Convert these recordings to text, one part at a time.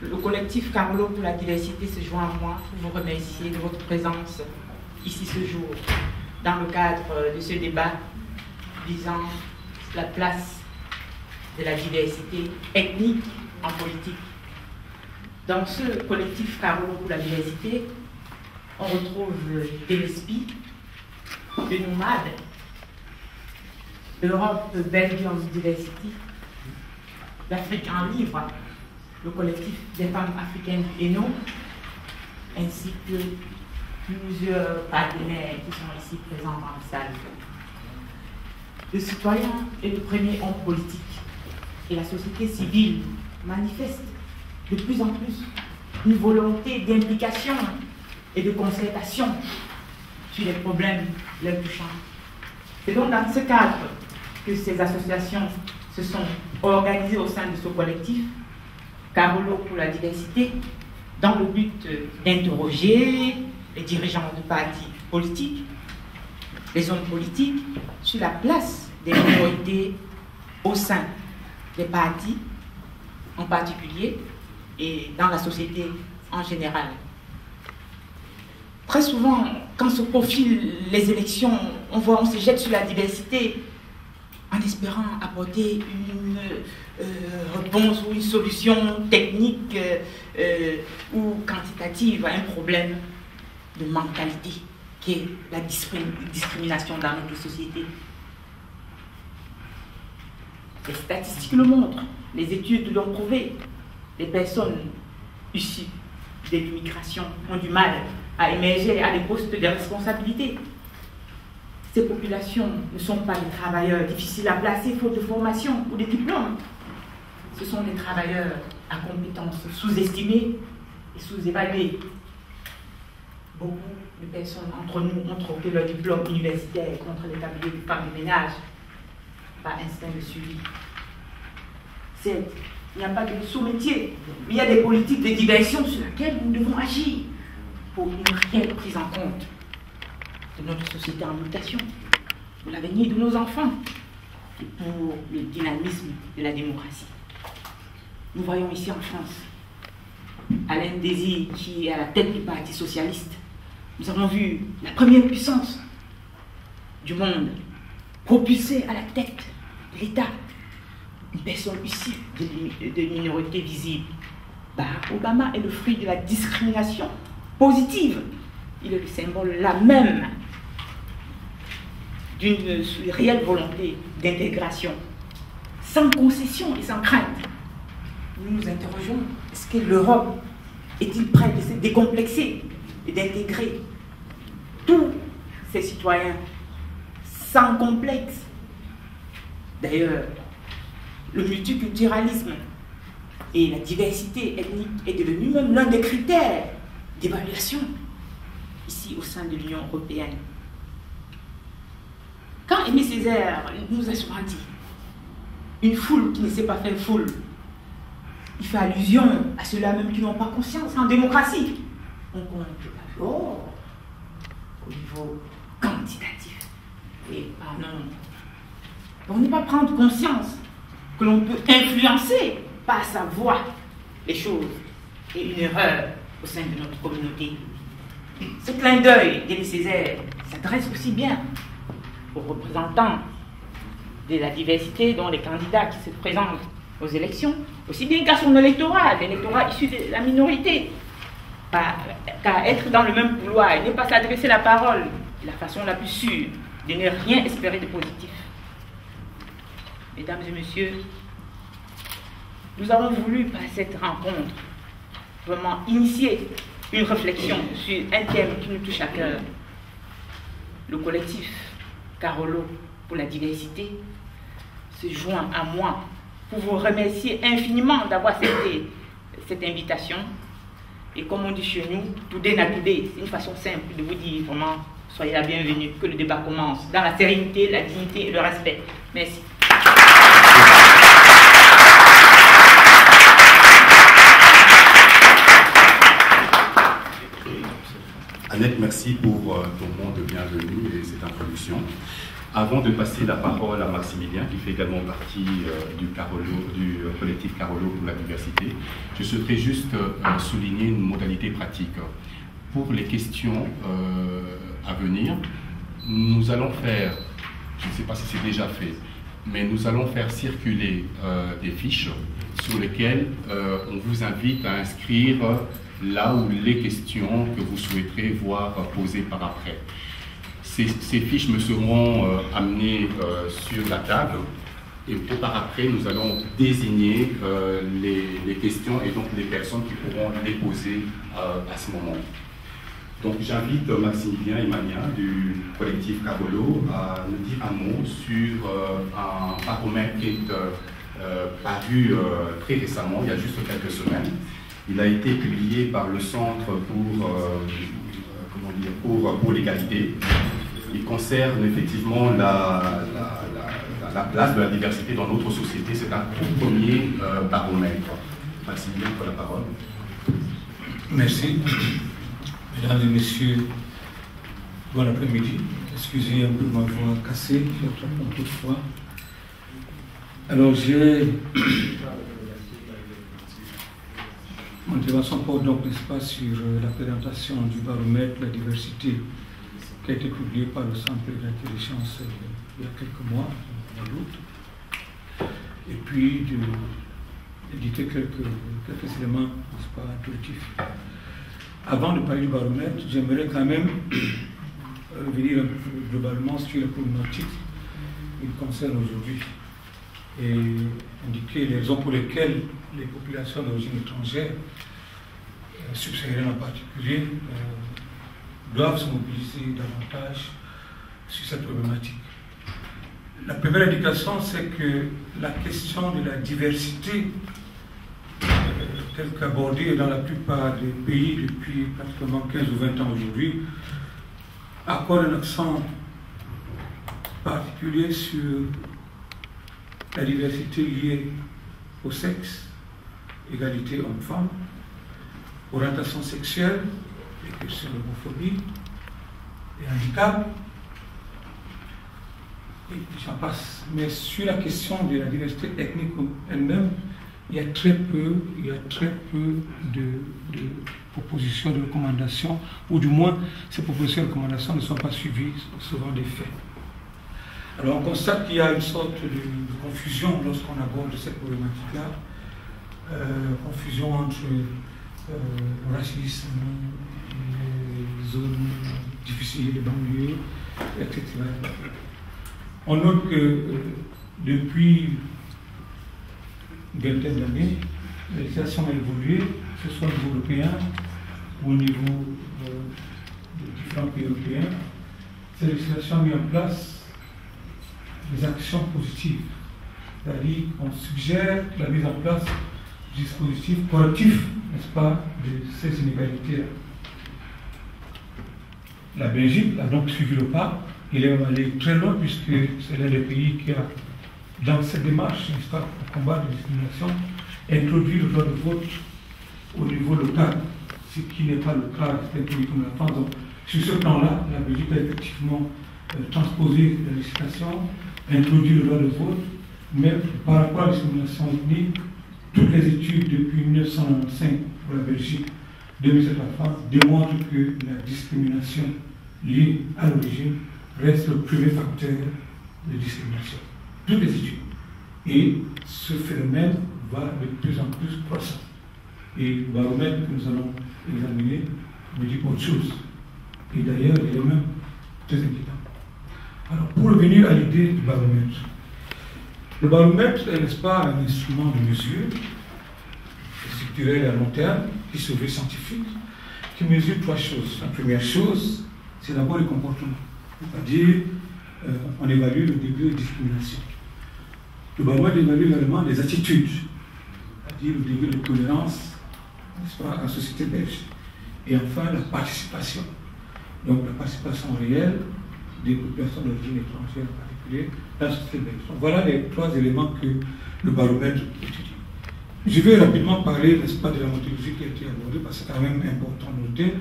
Le collectif Carolo pour la diversité se joint à moi pour vous remercier de votre présence ici ce jour, dans le cadre de ce débat visant la place de la diversité ethnique en politique. Dans ce collectif Carolo pour la diversité, on retrouve des lesbies, des nomades, l'Europe Belgium Diversity, l'Afrique en livre, le collectif des femmes africaines ENO, ainsi que plusieurs partenaires qui sont ici présents dans la salle. Le citoyen est le premier homme politique et la société civile manifeste de plus en plus une volonté d'implication et de concertation sur les problèmes les touchants. C'est donc dans ce cadre que ces associations se sont organisées au sein de ce collectif, Carolo pour la diversité, dans le but d'interroger les dirigeants de partis politiques, les hommes politiques, sur la place des minorités au sein des partis en particulier et dans la société en général. Très souvent, quand se profilent les élections, on se jette sur la diversité en espérant apporter une réponse ou une solution technique ou quantitative à un problème de mentalité qui est la discrimination dans notre société. Les statistiques le montrent, les études l'ont prouvé. Les personnes issues de l'immigration ont du mal à émerger à des postes de responsabilité. Ces populations ne sont pas des travailleurs difficiles à placer faute de formation ou de diplôme. Ce sont des travailleurs à compétences sous-estimées et sous-évaluées. Beaucoup de personnes entre nous montrent que leur diplôme universitaire contre les tabliers du femmes de ménage par instinct de suivi. Certes, il n'y a pas de sous-métier, mais il y a des politiques de diversion sur lesquelles nous devons agir pour une réelle prise en compte de notre société en mutation, pour l'avenir de nos enfants et pour le dynamisme de la démocratie. Nous voyons ici en France Alain Désir qui est à la tête du Parti socialiste. Nous avons vu la première puissance du monde propulsée à la tête de l'État une personne issue de minorités visibles. Barack Obama est le fruit de la discrimination positive. Il est le symbole là même d'une réelle volonté d'intégration, sans concession et sans crainte. Nous nous interrogeons, est-ce que l'Europe est-il prête de se décomplexer et d'intégrer tous ses citoyens sans complexe? D'ailleurs, le multiculturalisme et la diversité ethnique est devenu même l'un des critères d'évaluation ici au sein de l'Union européenne. Quand Aimé Césaire nous a souvent dit une foule qui ne sait pas faire foule, il fait allusion à ceux-là même qui n'ont pas conscience en démocratie. On compte d'abord au niveau quantitatif et pas non. Pour ne pas prendre conscience que l'on peut influencer par sa voix les choses et une erreur au sein de notre communauté. Ce clin d'œil d'Aimé Césaire s'adresse aussi bien aux représentants de la diversité, dont les candidats qui se présentent aux élections, aussi bien qu'à son électorat, l'électorat issu de la minorité, qu'à être dans le même couloir et ne pas s'adresser la parole de la façon la plus sûre de ne rien espérer de positif. Mesdames et messieurs, nous avons voulu par cette rencontre vraiment initier une réflexion sur un thème qui nous touche à cœur. Le collectif Carolo pour la diversité se joint à moi pour vous remercier infiniment d'avoir accepté cette invitation. Et comme on dit chez nous, today na today, c'est une façon simple de vous dire vraiment, soyez la bienvenue, que le débat commence dans la sérénité, la dignité et le respect. Merci. Annette, merci pour ton mot de bienvenue et cette introduction. Avant de passer la parole à Maximilien, qui fait également partie du collectif Carolo pour la diversité, je souhaiterais juste souligner une modalité pratique. Pour les questions à venir, nous allons faire, je ne sais pas si c'est déjà fait, mais nous allons faire circuler des fiches sur lesquelles on vous invite à inscrire là où les questions que vous souhaiterez voir posées par après. Ces fiches me seront amenées sur la table et par après nous allons désigner les questions et donc les personnes qui pourront les poser à ce moment. Donc j'invite Maximilien Imania du collectif Carolo à nous dire un mot sur un baromètre qui est paru très récemment, il y a juste quelques semaines. Il a été publié par le Centre pour l'égalité. Il concerne effectivement la place de la diversité dans notre société. C'est un tout premier baromètre. Maximilien, pour la parole. Merci. Mesdames et messieurs, bon après-midi. Excusez un peu ma voix cassée, j'attrape toutefois. Alors mon intervention porte donc, n'est-ce pas, sur la présentation du baromètre de la diversité qui a été publié par le Centre d'intelligence il y a quelques mois, en août, et puis d'éditer quelques éléments, n'est-ce pas, intuitifs. Avant de parler du baromètre, j'aimerais quand même revenir un peu globalement sur les problématiques qui concernent aujourd'hui et indiquer les raisons pour lesquelles les populations d'origine étrangère, subsahariennes en particulier, doivent se mobiliser davantage sur cette problématique. La première indication, c'est que la question de la diversité, telle qu'abordée dans la plupart des pays depuis pratiquement 15 ou 20 ans aujourd'hui, accorde un accent particulier sur la diversité liée au sexe, égalité homme-femme, orientation sexuelle, les questions d'homophobie, et handicap, et j'en passe. Mais sur la question de la diversité ethnique elle-même, il y a très peu de propositions, de recommandations, ou du moins ces propositions de recommandations ne sont pas suivies souvent des faits. Alors on constate qu'il y a une sorte de confusion lorsqu'on aborde cette problématique-là, confusion entre le racisme, les zones difficiles, les banlieues, etc. On note que depuis une vingtaine d'années, la législation a évolué, que ce soit au niveau européen ou au niveau des différents pays européens. Cette législation a mis en place des actions positives, c'est-à-dire qu'on suggère la mise en place de dispositifs correctifs, n'est-ce pas, de ces inégalités-là. La Belgique a donc suivi le pas, il est même allé très loin puisque c'est l'un des pays qui a, dans cette démarche, n'est-ce pas, pour combattre la discrimination, introduit le droit de vote au niveau local, ce qui n'est pas le cas de certains pays comme la France. Donc, sur ce plan-là, la Belgique a effectivement transposé la législation, introduit le droit de vote, mais par rapport à la discrimination ethnique, toutes les études depuis 1995 pour la Belgique, 2007 la France, démontrent que la discrimination liée à l'origine reste le premier facteur de discrimination. Toutes les études. Et ce phénomène va de plus en plus croissant. Et le baromètre que nous allons examiner me dit autre chose. Et d'ailleurs, il est même très inquiétant. Alors, pour revenir à l'idée du baromètre, le baromètre est, n'est-ce pas, un instrument de mesure structurel à long terme, qui se veut scientifique, qui mesure trois choses. La première chose, c'est d'abord le comportement. C'est-à-dire, on évalue le degré de discrimination. Le baromètre évalue également les attitudes, c'est-à-dire le degré de tolérance, n'est-ce pas, à la société belge. Et enfin, la participation. Donc, la participation réelle des populations d'origine étrangère en particulier dans la société belge. Donc, voilà les trois éléments que le baromètre étudie. Je vais rapidement parler, n'est-ce pas, de la méthodologie qui a été abordée, parce que c'est quand même important de noter.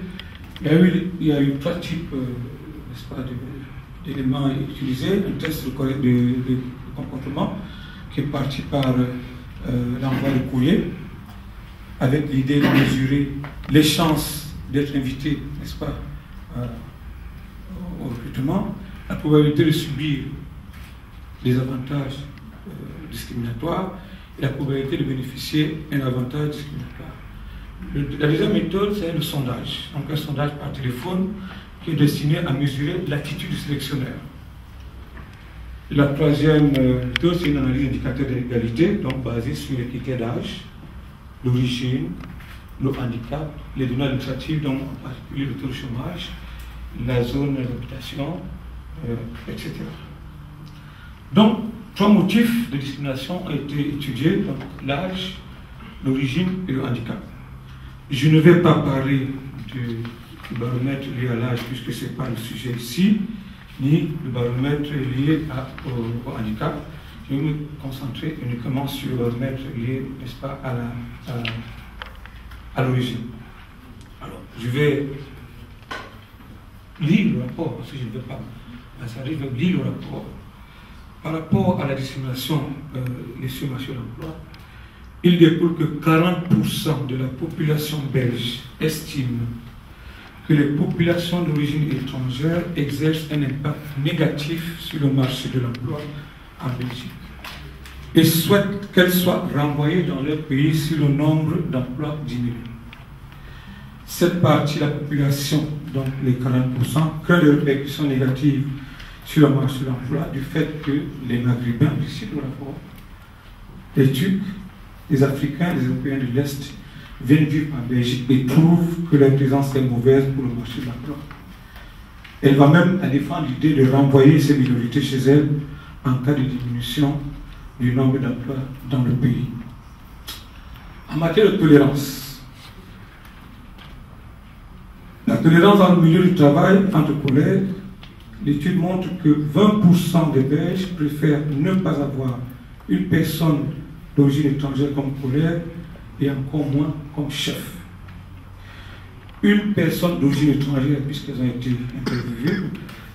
Il y a eu trois types, n'est-ce pas, élément utilisé, un test de comportement qui est parti par l'envoi de courrier, avec l'idée de mesurer les chances d'être invité, n'est-ce pas, au recrutement, la probabilité de subir des avantages discriminatoires et la probabilité de bénéficier d'un avantage discriminatoire. La deuxième méthode, c'est le sondage. Donc un sondage par téléphone qui est destiné à mesurer l'attitude du sélectionneur. La troisième méthode, c'est une analyse d'indicateur d'égalité, donc basée sur les critères d'âge, l'origine, le handicap, les données administratives, donc en particulier le taux de chômage, la zone d'habitation, etc. Donc, 3 motifs de discrimination ont été étudiés, donc l'âge, l'origine et le handicap. Je ne vais pas parler du baromètre lié à l'âge puisque ce n'est pas le sujet ici, ni le baromètre lié au handicap. Je vais me concentrer uniquement sur le baromètre lié, n'est-ce pas, à l'origine. Alors, je vais lire le rapport, parce que je ne vais pas m'asseoir, je vais lire le rapport. Par rapport à la discrimination sur le marché de l'emploi, il découle que 40% de la population belge estime que les populations d'origine étrangère exercent un impact négatif sur le marché de l'emploi en Belgique et souhaitent qu'elles soient renvoyées dans leur pays si le nombre d'emplois diminue. Cette partie de la population, donc les 40%, craint des répercussions négatives sur le marché de l'emploi du fait que les Maghrébins, ici le rapport, les Turcs, les Africains, les Européens de l'Est viennent vivre en Belgique et trouvent que leur présence est mauvaise pour le marché de l'emploi. Elle va même à défendre l'idée de renvoyer ces minorités chez elles en cas de diminution du nombre d'emplois dans le pays. En matière de tolérance, la tolérance dans le milieu du travail entre collègues, l'étude montre que 20% des Belges préfèrent ne pas avoir une personne d'origine étrangère comme collègue et encore moins comme chef. Une personne d'origine étrangère, puisqu'elles ont été interviewées,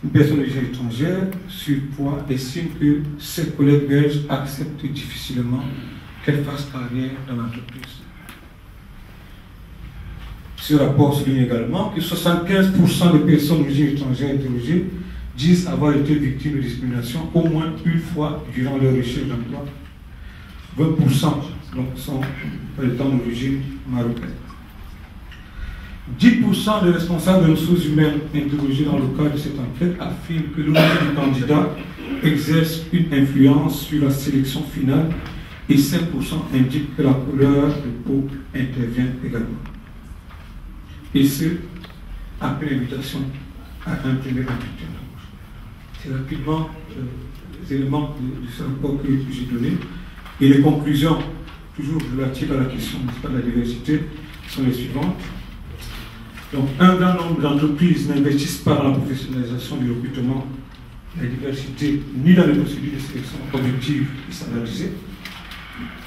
une personne d'origine étrangère, surpoids, estime que ses collègues belges acceptent difficilement qu'elle fasse carrière dans l'entreprise. Ce rapport souligne également que 75% des personnes d'origine étrangère interrogées disent avoir été victimes de discrimination au moins une fois durant leur recherche d'emploi. 20% donc, sont étant d'origine marocaine. 10% des responsables des ressources humaines interrogés dans le cadre de cette enquête affirment que l'origine du candidat exerce une influence sur la sélection finale et 5% indiquent que la couleur de peau intervient également. Et ce, après l'invitation à un premier entretien. C'est rapidement les éléments de ce rapport que j'ai donné. Et les conclusions, toujours relatives à la question de la diversité, sont les suivantes. Donc, un grand nombre d'entreprises n'investissent pas dans la professionnalisation du recrutement, la diversité, ni dans les procédures de sélection objectives et standardisées.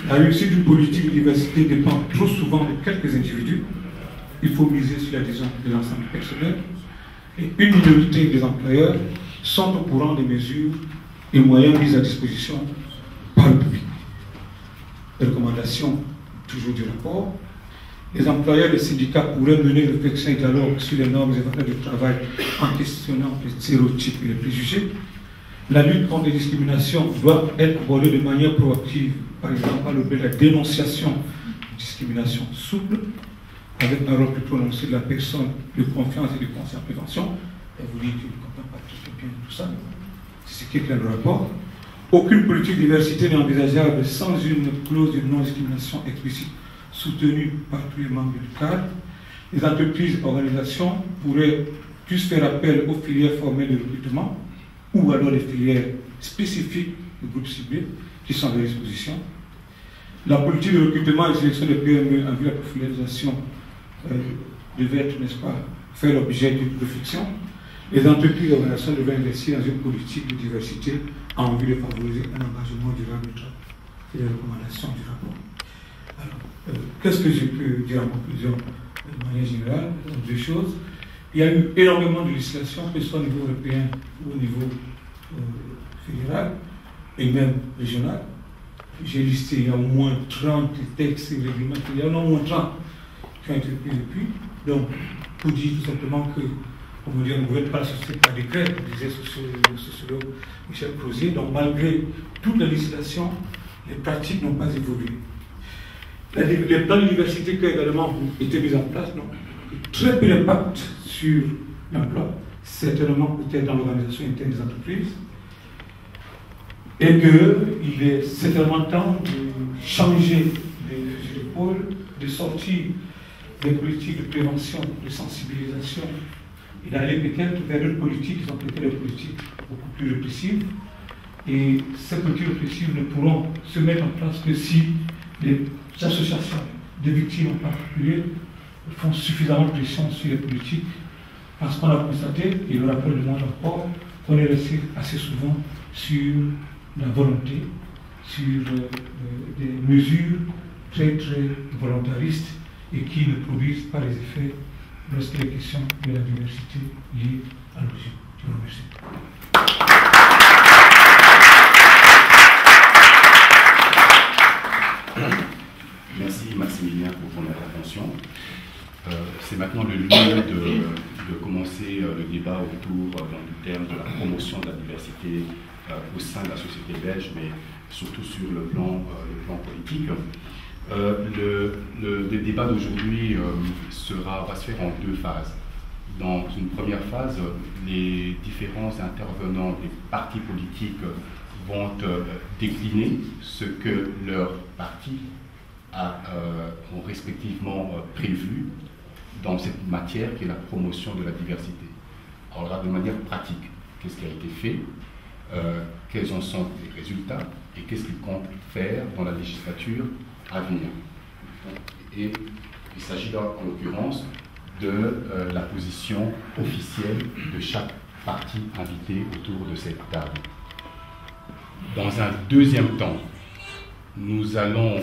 La réussite d'une politique de diversité dépend trop souvent de quelques individus. Il faut miser sur l'adhésion de l'ensemble du personnel. Et une minorité des employeurs sont au courant des mesures et moyens mis à disposition par le public. Les recommandations, toujours du rapport. Les employeurs et les syndicats pourraient mener une réflexion et dialogue sur les normes et valeurs de travail en questionnant les stéréotypes et les préjugés. La lutte contre les discriminations doit être abordée de manière proactive, par exemple par le biais de la dénonciation de discrimination souple, avec un rôle plus prononcé de la personne de confiance et de conseil en prévention. Et vous dites que je ne comprends pas tout bien tout ça, c'est ce qui est clair dans le rapport. Aucune politique de diversité n'est envisageable sans une clause de non-discrimination explicite soutenue par tous les membres du cadre. Les entreprises et organisations pourraient plus faire appel aux filières formelles de recrutement ou alors les filières spécifiques de groupes ciblés qui sont à leur disposition. La politique de recrutement et de sélection des PME en vue de la professionnalisation devait être, n'est-ce pas, faire l'objet d'une réflexion. Les entreprises et organisations devaient investir dans une politique de diversité en vue de favoriser un engagement durable du travail. C'est les recommandations du rapport. Alors, qu'est-ce que je peux dire en conclusion de manière générale? Deux choses. Il y a eu énormément de législation, que ce soit au niveau européen ou au niveau fédéral, et même régional. J'ai listé, il y a au moins 30 textes et règlements, il y en a au moins 30 qui ont été pris depuis. Donc, pour dire tout simplement que, on ne gouverne pas la société par décret, disait le sociologue Michel Crozier. Donc, malgré toute la législation, les pratiques n'ont pas évolué. Les plans d'université qui ont également été mis en place n'ont très peu d'impact sur l'emploi, certainement peut-être dans l'organisation interne des entreprises, et qu'il est certainement temps de changer de pôle, de sortir des politiques de prévention, de sensibilisation, et d'aller peut-être vers d'autres politiques qui sont peut-être des politiques beaucoup plus répressives. Et ces politiques répressives ne pourront se mettre en place que si les associations de victimes en particulier font suffisamment de pression sur les politiques, parce qu'on a constaté, et le rapport demande encore, qu'on est resté assez souvent sur la volonté, sur des mesures très très volontaristes et qui ne produisent pas les effets lorsqu'il est question de la diversité liée à l'origine. Je vous remercie. Merci Maximilien pour ton intervention. C'est maintenant le lieu de commencer le débat autour du terme de la promotion de la diversité au sein de la société belge, mais surtout sur le plan politique. Le débat d'aujourd'hui va se faire en deux phases. Dans une première phase, les différents intervenants des partis politiques vont décliner ce que leurs partis ont respectivement prévu dans cette matière qui est la promotion de la diversité. Alors là, de manière pratique, qu'est-ce qui a été fait, quels en sont les résultats et qu'est-ce qu'ils comptent faire dans la législature à venir. Et il s'agit là, en l'occurrence, de la position officielle de chaque parti invité autour de cette table. Dans un deuxième temps, nous allons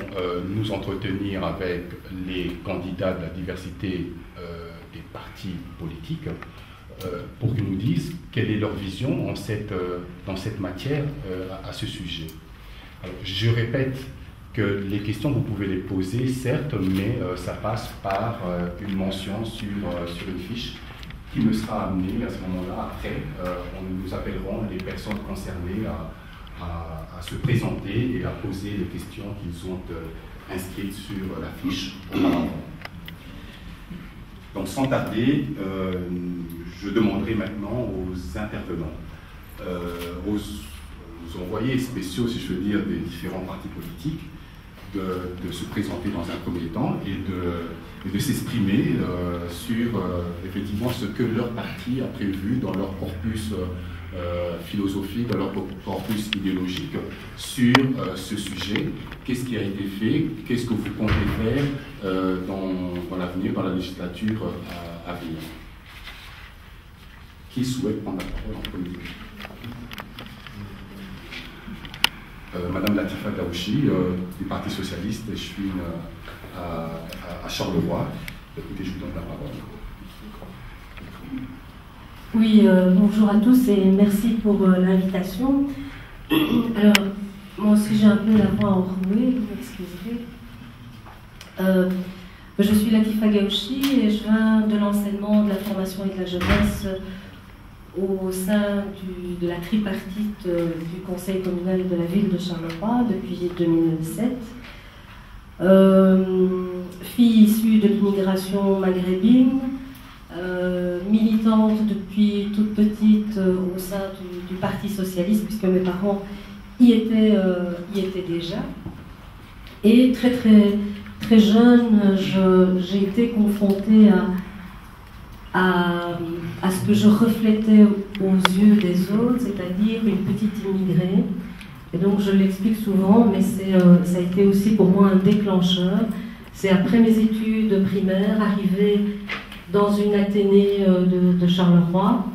nous entretenir avec les candidats de la diversité des partis politiques pour qu'ils nous disent quelle est leur vision dans cette matière à ce sujet. Alors, je répète que les questions, vous pouvez les poser, certes, mais ça passe par une mention sur une fiche qui me sera amenée à ce moment-là. Après, nous appellerons les personnes concernées à se présenter et à poser les questions qu'ils ont inscrites sur la fiche auparavant. Donc sans tarder, je demanderai maintenant aux intervenants, aux envoyés spéciaux, si je veux dire, des différents partis politiques, de se présenter dans un premier temps et de s'exprimer sur effectivement ce que leur parti a prévu dans leur corpus philosophique, dans leur corpus idéologique sur ce sujet. Qu'est-ce qui a été fait? Qu'est-ce que vous comptez faire dans l'avenir, dans la législature à venir? Qui souhaite prendre la parole en premier? Madame Latifa Gaouchi, du Parti Socialiste, je suis à Charleroi. Écoutez, je vous donne la parole. Oui, bonjour à tous et merci pour l'invitation. Alors, moi aussi j'ai un peu la voix enrouée, vous m'excuserez. Je suis Latifa Gaouchi et je viens de l'enseignement, de la formation et de la jeunesse au sein de la tripartite du conseil communal de la ville de Charleroi depuis 2007. Fille issue de l'immigration maghrébine, militante depuis toute petite au sein du Parti Socialiste, puisque mes parents y étaient déjà. Et très très très jeune, j'ai été confrontée à ce que je reflétais aux yeux des autres, c'est-à-dire une petite immigrée. Et donc je l'explique souvent, mais ça a été aussi pour moi un déclencheur. C'est après mes études primaires, arrivée dans une athénée de Charleroi,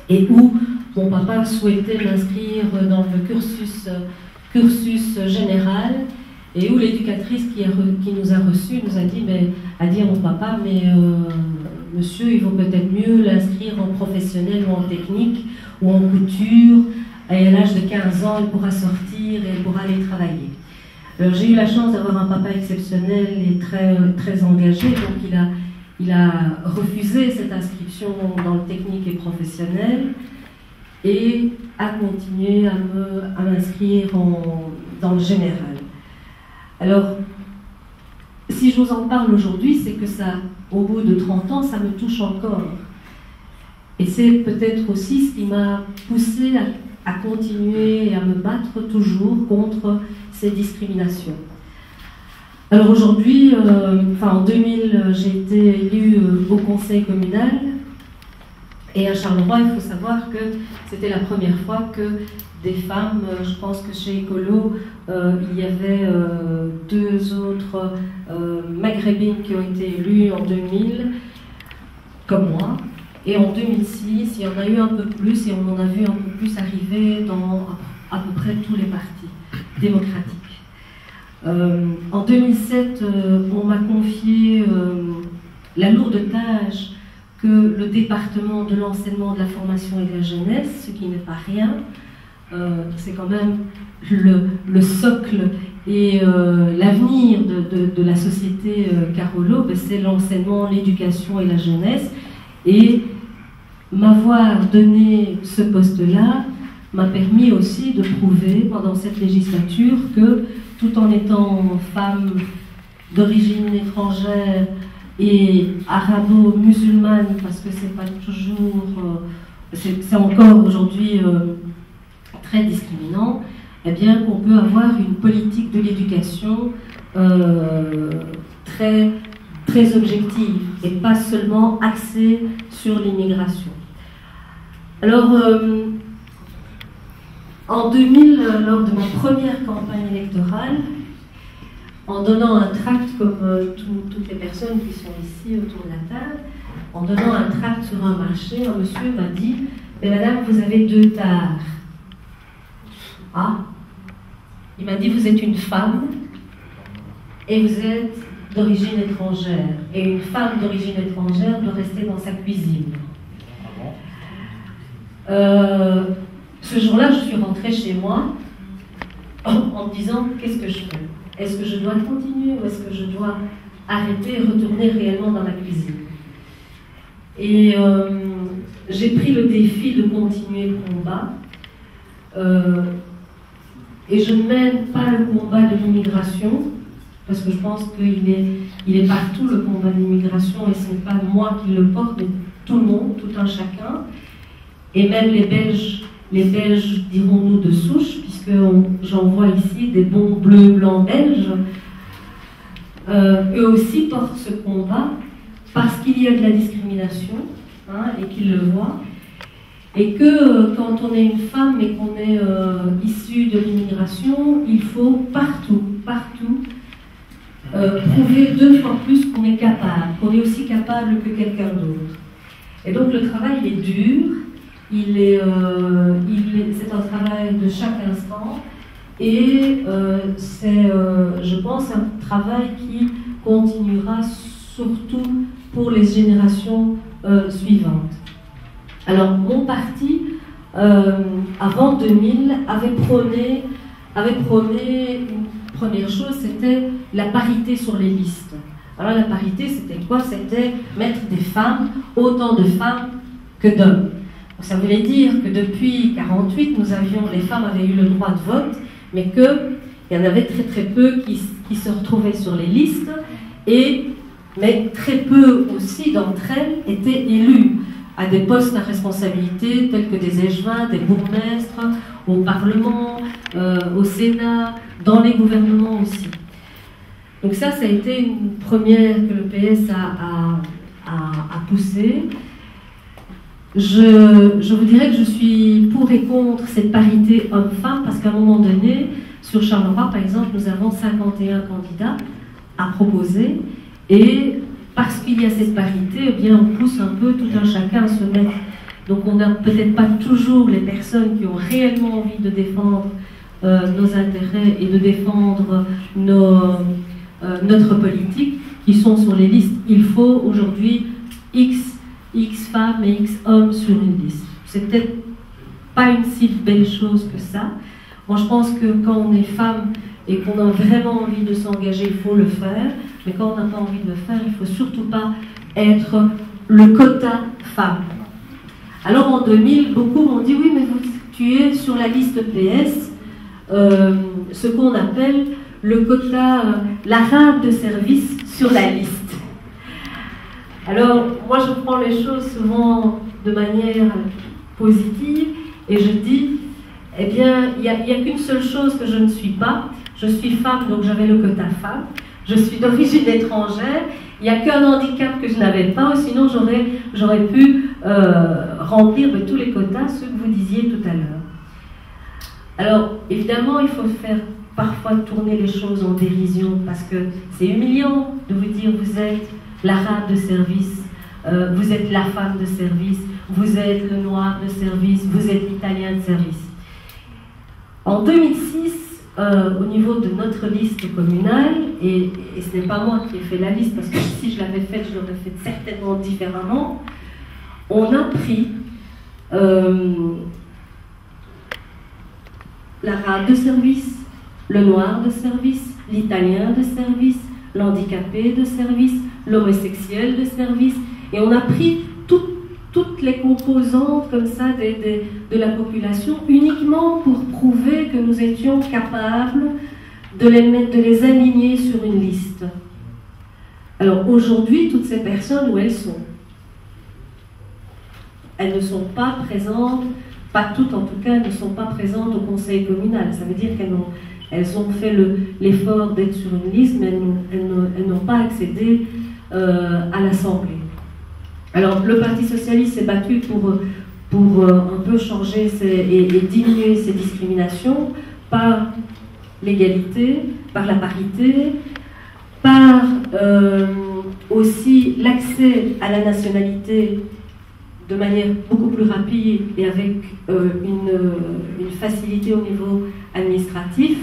et où mon papa souhaitait m'inscrire dans le cursus général, et où l'éducatrice qui nous a reçus nous a dit, a dit à mon papa, mais monsieur, il vaut peut-être mieux l'inscrire en professionnel ou en technique ou en couture, et à l'âge de 15 ans, il pourra sortir et il pourra aller travailler. Alors j'ai eu la chance d'avoir un papa exceptionnel et très engagé, donc il a refusé cette inscription dans le technique et professionnel et a continué à m'inscrire dans le général. Alors, si je vous en parle aujourd'hui, c'est que ça, au bout de 30 ans, ça me touche encore. Et c'est peut-être aussi ce qui m'a poussée à continuer et à me battre toujours contre ces discriminations. Alors aujourd'hui, en 2000, j'ai été élue au conseil communal. Et à Charleroi, il faut savoir que c'était la première fois que des femmes, je pense que chez Écolo, il y avait 2 autres maghrébines qui ont été élues en 2000, comme moi. Et en 2006, il y en a eu un peu plus, et on en a vu un peu plus arriver dans à peu près tous les partis démocratiques. En 2007, on m'a confié la lourde tâche que le département de l'enseignement, de la formation et de la jeunesse, ce qui n'est pas rien, c'est quand même le socle et l'avenir de la société Carolo, c'est l'enseignement, l'éducation et la jeunesse. Et m'avoir donné ce poste-là m'a permis aussi de prouver pendant cette législature que, tout en étant femme d'origine étrangère et arabo-musulmane, parce que c'est pas toujours, c'est encore aujourd'hui très discriminant, eh bien qu'on peut avoir une politique de l'éducation très objective et pas seulement axée sur l'immigration. Alors, en 2000, lors de ma première campagne électorale, en donnant un tract, comme toutes les personnes qui sont ici autour de la table, en donnant un tract sur un marché, un monsieur m'a dit « Mais madame, vous avez 2 tares. » Ah, il m'a dit « Vous êtes une femme et vous êtes d'origine étrangère. Et une femme d'origine étrangère doit rester dans sa cuisine. » Ce jour-là, je suis rentrée chez moi en me disant « Qu'est-ce que je fais ? Est-ce que je dois continuer ou est-ce que je dois arrêter et retourner réellement dans ma cuisine ?» Et j'ai pris le défi de continuer le combat. Et je ne mène pas le combat de l'immigration, parce que je pense qu'il est partout, le combat de l'immigration, et ce n'est pas moi qui le porte, mais tout le monde, tout un chacun. Et même les Belges, dirons-nous, de souche, puisque j'en vois ici des bons bleus, blancs belges, eux aussi portent ce combat, parce qu'il y a de la discrimination, et qu'ils le voient. Et que quand on est une femme et qu'on est issu de l'immigration, il faut partout prouver 2 fois plus qu'on est capable, qu'on est aussi capable que quelqu'un d'autre. Et donc le travail il est dur, c'est un travail de chaque instant, et c'est, je pense, un travail qui continuera surtout pour les générations suivantes. Alors, mon parti, avant 2000, avait prôné une première chose, c'était la parité sur les listes. Alors, la parité, c'était quoi? C'était mettre des femmes, autant de femmes que d'hommes. Ça voulait dire que depuis 1948, les femmes avaient eu le droit de vote, mais qu'il y en avait très peu qui se retrouvaient sur les listes, mais très peu aussi d'entre elles étaient élues à des postes à responsabilité tels que des échevins, des bourgmestres, au Parlement, au Sénat, dans les gouvernements aussi. Donc ça a été une première que le PS a poussée. Je vous dirais que je suis pour et contre cette parité homme-femme, parce qu'à un moment donné, sur Charleroi, par exemple, nous avons 51 candidats à proposer, et parce qu'il y a cette parité, eh bien, on pousse un peu tout un chacun à se mettre. Donc on n'a peut-être pas toujours les personnes qui ont réellement envie de défendre nos intérêts et de défendre notre politique qui sont sur les listes. Il faut aujourd'hui X femmes et X hommes sur une liste. C'est peut-être pas une si belle chose que ça. Moi, je pense que quand on est femme et qu'on a vraiment envie de s'engager, il faut le faire. Mais quand on n'a pas envie de le faire, il ne faut surtout pas être le quota femme. Alors en 2000, beaucoup m'ont dit, oui, mais tu es sur la liste PS, ce qu'on appelle le quota, l'arabe de service sur la liste. Alors, moi, je prends les choses souvent de manière positive et je dis, eh bien, il n'y a qu'une seule chose que je ne suis pas. Je suis femme, donc j'avais le quota femme. Je suis d'origine étrangère. Il n'y a qu'un handicap que je n'avais pas, sinon j'aurais pu remplir tous les quotas, ceux que vous disiez tout à l'heure. Alors, évidemment, il faut faire parfois tourner les choses en dérision, parce que c'est humiliant de vous dire vous êtes l'arabe de service, vous êtes la femme de service, vous êtes le noir de service, vous êtes l'italien de service. En 2006, au niveau de notre liste communale, et ce n'est pas moi qui ai fait la liste, parce que si je l'avais faite, je l'aurais faite certainement différemment, on a pris l'arabe de service, le noir de service, l'italien de service, l'handicapé de service, l'homosexuel de service, et on a pris toutes les composantes comme ça de la population uniquement pour prouver que nous étions capables de les aligner sur une liste. Alors aujourd'hui, toutes ces personnes, où elles sont? Elles ne sont pas présentes, pas toutes en tout cas, ne sont pas présentes au conseil communal. Ça veut dire qu'elles ont fait l'effort d'être sur une liste, mais elles n'ont pas accédé à l'Assemblée. Alors, le Parti socialiste s'est battu pour un peu changer et diminuer ces discriminations par l'égalité, par la parité, par aussi l'accès à la nationalité de manière beaucoup plus rapide et avec une facilité au niveau administratif.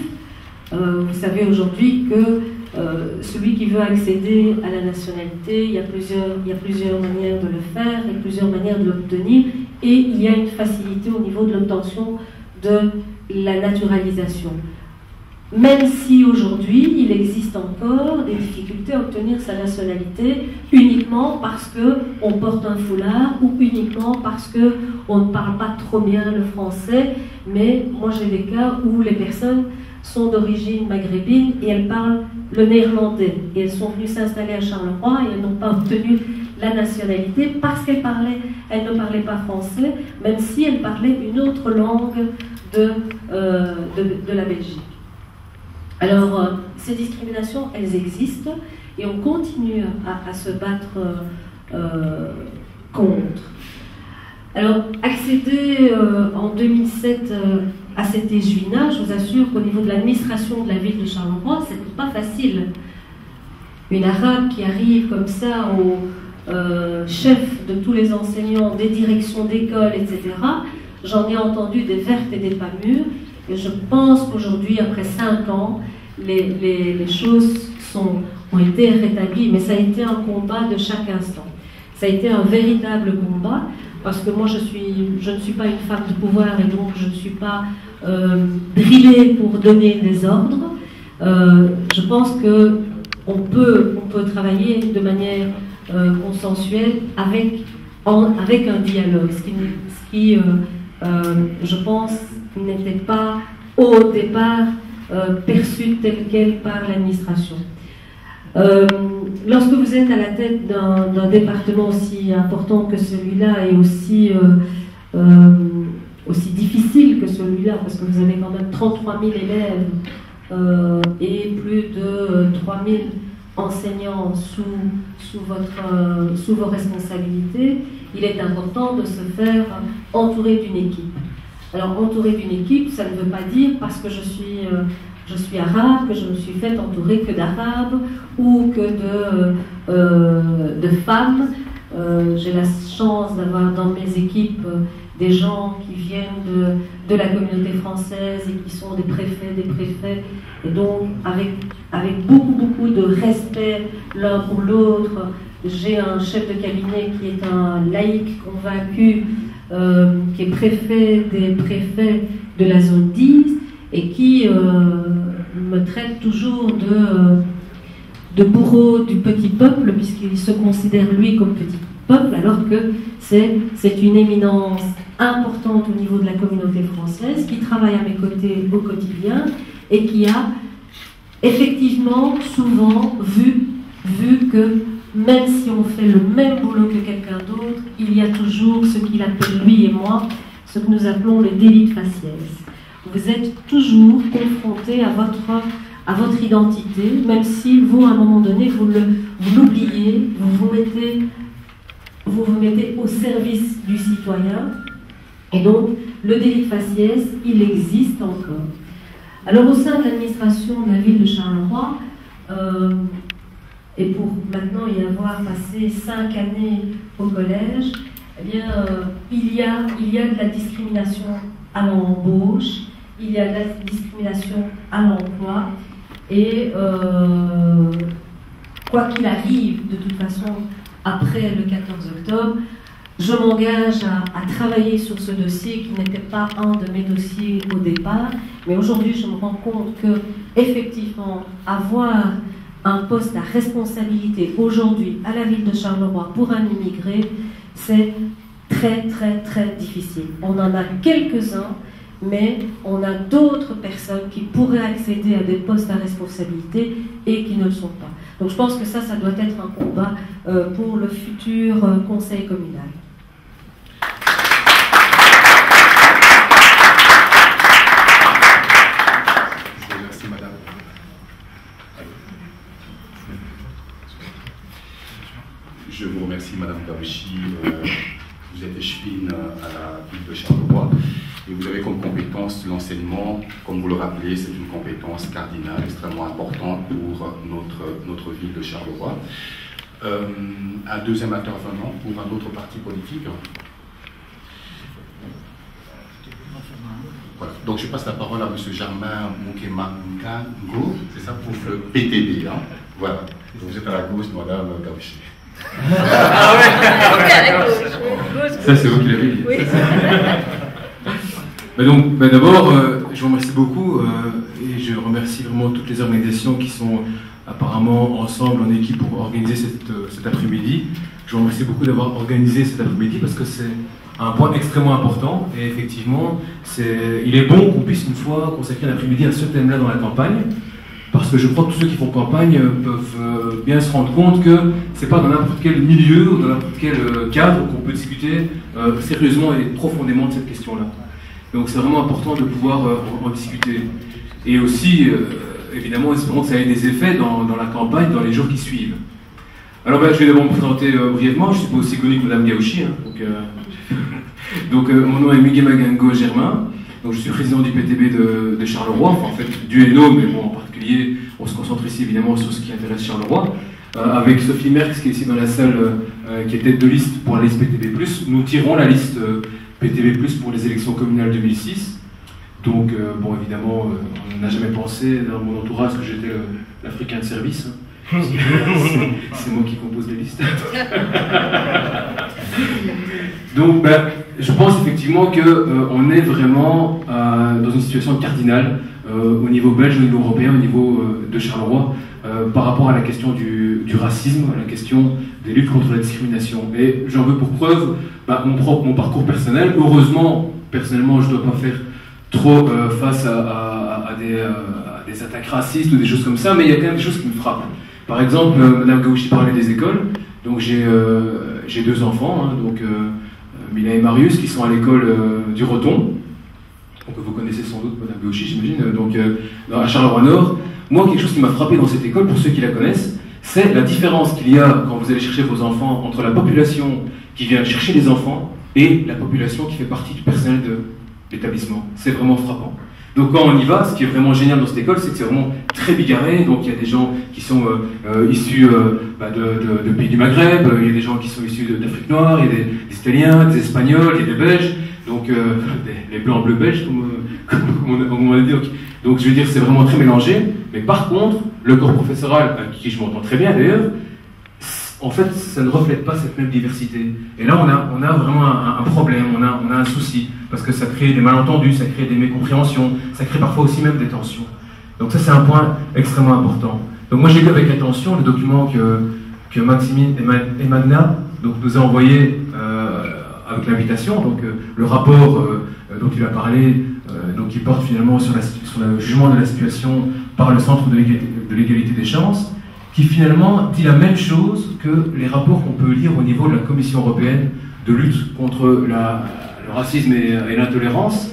Vous savez aujourd'hui que celui qui veut accéder à la nationalité, il y a plusieurs manières de le faire et plusieurs manières de l'obtenir, et il y a une facilité au niveau de l'obtention de la naturalisation. Même si aujourd'hui il existe encore des difficultés à obtenir sa nationalité uniquement parce qu'on porte un foulard ou uniquement parce qu'on ne parle pas trop bien le français, mais moi j'ai des cas où les personnes sont d'origine maghrébine et elles parlent le néerlandais. Et elles sont venues s'installer à Charleroi et elles n'ont pas obtenu la nationalité parce qu'elles ne parlaient pas français, même si elles parlaient une autre langue de la Belgique. Alors, ces discriminations, elles existent et on continue à se battre contre. Alors, accéder en 2007 à cet EJUINA, je vous assure qu'au niveau de l'administration de la ville de Charleroi, c'est pas facile. Une arabe qui arrive comme ça au chef de tous les enseignants, des directions d'école, etc., j'en ai entendu des vertes et des pas mûres, et je pense qu'aujourd'hui, après 5 ans, les choses ont été rétablies, mais ça a été un combat de chaque instant. Ça a été un véritable combat, parce que moi je ne suis pas une femme de pouvoir et donc je ne suis pas drillée pour donner des ordres. Je pense qu'on peut travailler de manière consensuelle avec un dialogue, ce qui je pense, n'était pas au départ perçu tel quel par l'administration. Lorsque vous êtes à la tête d'un département aussi important que celui-là et aussi difficile que celui-là, parce que vous avez quand même 33 000 élèves et plus de 3 000 enseignants sous vos responsabilités, il est important de se faire entourer d'une équipe. Alors, entourer d'une équipe, ça ne veut pas dire parce que je suis arabe, que je me suis fait entourer que d'arabes ou que de femmes. J'ai la chance d'avoir dans mes équipes des gens qui viennent de la communauté française et qui sont des préfets, et donc avec beaucoup de respect l'un pour l'autre. J'ai un chef de cabinet qui est un laïc convaincu, qui est préfet des préfets de la zone 10 et qui me traite toujours de bourreau du petit peuple, puisqu'il se considère lui comme petit peuple, alors que c'est une éminence importante au niveau de la communauté française, qui travaille à mes côtés au quotidien et qui a effectivement souvent vu que même si on fait le même boulot que quelqu'un d'autre, il y a toujours ce qu'il appelle lui et moi, ce que nous appelons le délit de faciès. Vous êtes toujours confronté à votre identité, même si vous, à un moment donné, vous l'oubliez, vous vous mettez au service du citoyen. Et donc, le délit de faciès, il existe encore. Alors, au sein de l'administration de la ville de Charleroi, et pour maintenant y avoir passé 5 années au collège, eh bien, il y a de la discrimination à l'embauche, il y a de la discrimination à l'emploi, et quoi qu'il arrive, de toute façon, après le 14 octobre, je m'engage à travailler sur ce dossier qui n'était pas un de mes dossiers au départ, mais aujourd'hui je me rends compte que, effectivement, avoir un poste à responsabilité aujourd'hui à la ville de Charleroi pour un immigré, c'est très difficile. On en a quelques-uns, mais on a d'autres personnes qui pourraient accéder à des postes à responsabilité et qui ne le sont pas. Donc je pense que ça doit être un combat pour le futur conseil communal. Merci madame. Je vous remercie madame Gabouchi. Vous êtes échevine à la ville de Charleroi. Et vous avez comme compétence l'enseignement, comme vous le rappelez, c'est une compétence cardinale, extrêmement importante pour notre ville de Charleroi. Un deuxième intervenant pour un autre parti politique. Voilà. Donc je passe la parole à M. Germain Moukemangango, c'est ça, pour le PTB. Hein. Voilà. Donc vous êtes à la gauche, madame Gabouchi. Ah ouais, à la gauche. Ça c'est vous qui l'avez dit. Oui. Donc, d'abord, je vous remercie beaucoup et je remercie vraiment toutes les organisations qui sont apparemment ensemble en équipe pour organiser cet après-midi. Je vous remercie beaucoup d'avoir organisé cet après-midi parce que c'est un point extrêmement important et effectivement, il est bon qu'on puisse une fois consacrer l'après-midi à ce thème-là dans la campagne, parce que je crois que tous ceux qui font campagne peuvent bien se rendre compte que c'est pas dans n'importe quel milieu ou dans n'importe quel cadre qu'on peut discuter sérieusement et profondément de cette question-là. Donc c'est vraiment important de pouvoir en discuter. Et aussi, évidemment, espérons que ça ait des effets dans la campagne, dans les jours qui suivent. Alors je vais d'abord me présenter brièvement, je ne suis pas aussi connu que Mme Gabouchi. Hein, donc mon nom est Moukemangango Germain, donc je suis président du PTB de Charleroi, enfin en fait du Hainaut, mais bon, en particulier on se concentre ici évidemment sur ce qui intéresse Charleroi. Avec Sophie Merckx qui est ici dans la salle, qui est tête de liste pour la liste PTB+, nous tirons la liste PTB+, pour les élections communales 2006. Donc, bon, évidemment, on n'a jamais pensé dans mon entourage que j'étais l'Africain de service. Hein. C'est moi qui compose les listes. Donc, je pense effectivement qu'on est vraiment dans une situation cardinale au niveau belge, au niveau européen, au niveau de Charleroi, par rapport à la question du racisme, à la question des luttes contre la discrimination. Et j'en veux pour preuve mon parcours personnel. Heureusement, personnellement, je ne dois pas faire trop face à des attaques racistes ou des choses comme ça, mais il y a quand même des choses qui me frappent. Par exemple, Mme Gabouchi parlait des écoles. Donc j'ai 2 enfants, hein, donc Mila et Marius, qui sont à l'école du Roton. Donc vous connaissez sans doute Mme Gabouchi, j'imagine, donc à Charleroi-Nord. Moi, quelque chose qui m'a frappé dans cette école, pour ceux qui la connaissent, c'est la différence qu'il y a quand vous allez chercher vos enfants entre la population qui vient chercher les enfants et la population qui fait partie du personnel de l'établissement. C'est vraiment frappant. Donc quand on y va, ce qui est vraiment génial dans cette école, c'est que c'est vraiment très bigarré. Donc il y a des gens qui sont issus de pays du Maghreb, il y a des gens qui sont issus d'Afrique noire, il y a des Italiens, des Espagnols, il y a des Belges, donc les blancs bleus belges, comme on a dit. Donc je veux dire, c'est vraiment très mélangé. Mais par contre, le corps professoral, avec qui je m'entends très bien d'ailleurs, en fait, ça ne reflète pas cette même diversité. Et là, on a vraiment un problème, on a un souci, parce que ça crée des malentendus, ça crée des mécompréhensions, ça crée parfois aussi même des tensions. Donc ça, c'est un point extrêmement important. Donc moi, j'ai lu avec attention le document que Maximine et Magna nous a envoyé avec l'invitation, donc le rapport dont il a parlé, qui porte finalement sur le jugement de la situation par le Centre de l'égalité des chances, qui finalement dit la même chose que les rapports qu'on peut lire au niveau de la Commission européenne de lutte contre le racisme et l'intolérance.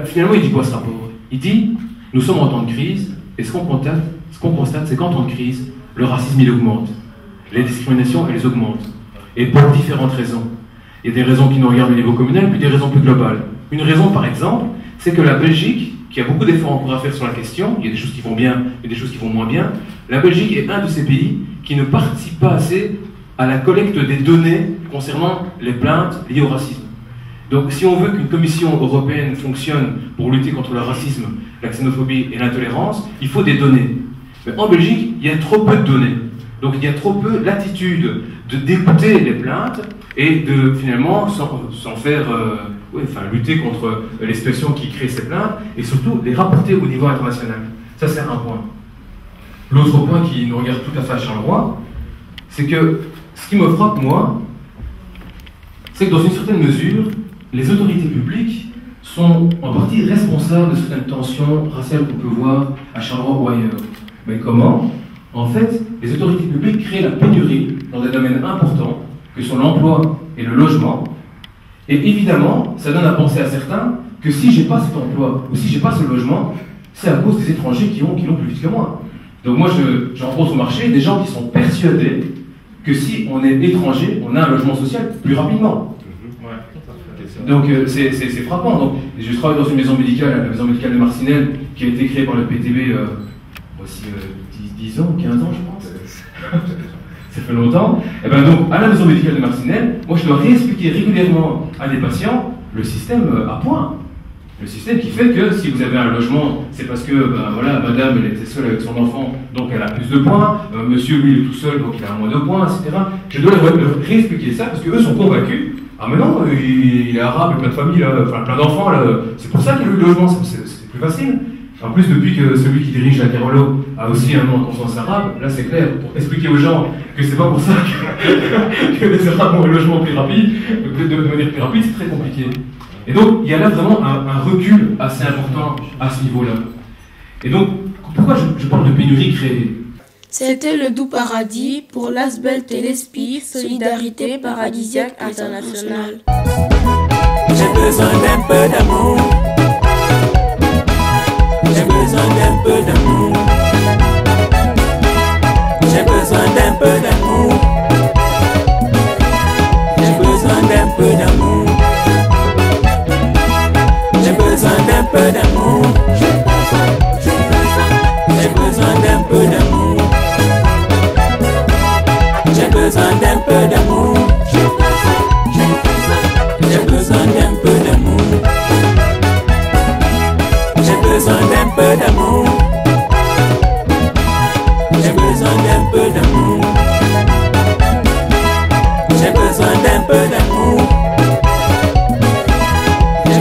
Finalement, il dit quoi ce rapport? Il dit, nous sommes en temps de crise, et ce qu'on constate, c'est qu'en temps de crise, le racisme il augmente, les discriminations elles augmentent, et pour différentes raisons. Il y a des raisons qui nous regardent au niveau communal, puis des raisons plus globales. Une raison, par exemple, c'est que la Belgique, qui a beaucoup d'efforts encore à faire sur la question, il y a des choses qui vont bien et des choses qui vont moins bien, la Belgique est un de ces pays qui ne participe pas assez à la collecte des données concernant les plaintes liées au racisme. Donc si on veut qu'une commission européenne fonctionne pour lutter contre le racisme, la xénophobie et l'intolérance, il faut des données. Mais en Belgique, il y a trop peu de données. Donc il y a trop peu l'attitude d'écouter les plaintes et de finalement s'en faire lutter contre les situations qui créent ces plaintes et surtout les rapporter au niveau international. Ça c'est un point. L'autre point qui nous regarde tout à fait à Charleroi, c'est que ce qui me frappe moi, c'est que dans une certaine mesure, les autorités publiques sont en partie responsables de certaines tensions raciales qu'on peut voir à Charleroi ou ailleurs. Mais comment? En fait, les autorités publiques créent la pénurie dans des domaines importants, que sont l'emploi et le logement. Et évidemment, ça donne à penser à certains que si j'ai pas cet emploi ou si j'ai pas ce logement, c'est à cause des étrangers qui l'ont plus vite que moi. Donc moi, je rencontre au marché des gens qui sont persuadés que si on est étranger, on a un logement social plus rapidement. Donc c'est frappant. Donc, je travaille dans une maison médicale, la maison médicale de Marcinelle, qui a été créée par le PTB voici 10 ans, 15 ans je pense. Ça fait longtemps. Et ben donc, à la maison médicale de Marcinelle, moi je dois réexpliquer régulièrement à des patients le système à point. Le système qui fait que si vous avez un logement, c'est parce que madame elle était seule avec son enfant, donc elle a plus de points, monsieur lui il est tout seul, donc il a moins de points, etc. Je dois leur réexpliquer ça parce qu'eux sont convaincus. Ah mais non, il est arabe, il a plein de familles, plein d'enfants, c'est pour ça qu'il y a le logement, c'est plus facile. En plus, depuis que celui qui dirige la Carolo a aussi un nom en conscience arabe, là c'est clair, pour expliquer aux gens que c'est pas pour ça que les arabes ont un logement plus rapide, de manière plus rapide, c'est très compliqué. Et donc, il y a là vraiment un recul assez important à ce niveau-là. Et donc, pourquoi je parle de pénurie créée? C'était le Doux Paradis pour l'Asbel Téléspi, Solidarité Paradisiaque Internationale. J'ai besoin d'un peu d'amour. J'ai besoin d'un peu d'amour. J'ai besoin d'un peu d'amour. J'ai besoin d'un peu d'amour. J'ai besoin d'un peu d'amour. J'ai besoin d'un peu d'amour. J'ai besoin d'un peu d'amour. J'ai besoin d'un peu d'amour. J'ai besoin d'un peu d'amour. J'ai besoin d'un peu d'amour. J'ai besoin d'un peu d'amour.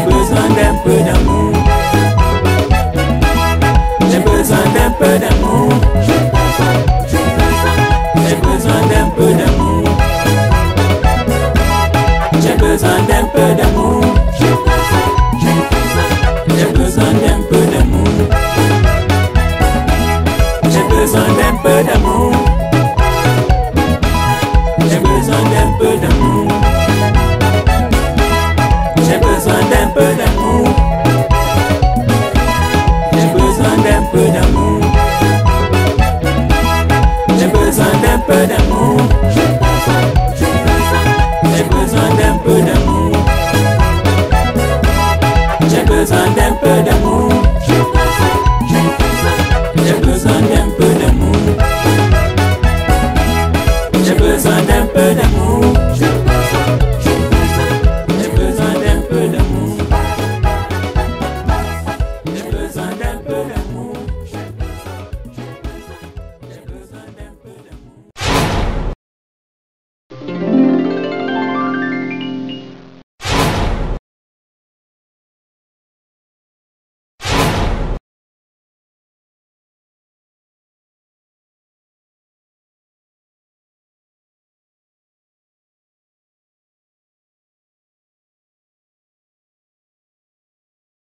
J'ai besoin d'un peu d'amour. J'ai besoin d'un peu d'amour. J'ai besoin d'un peu d'amour. J'ai besoin d'un peu d'amour.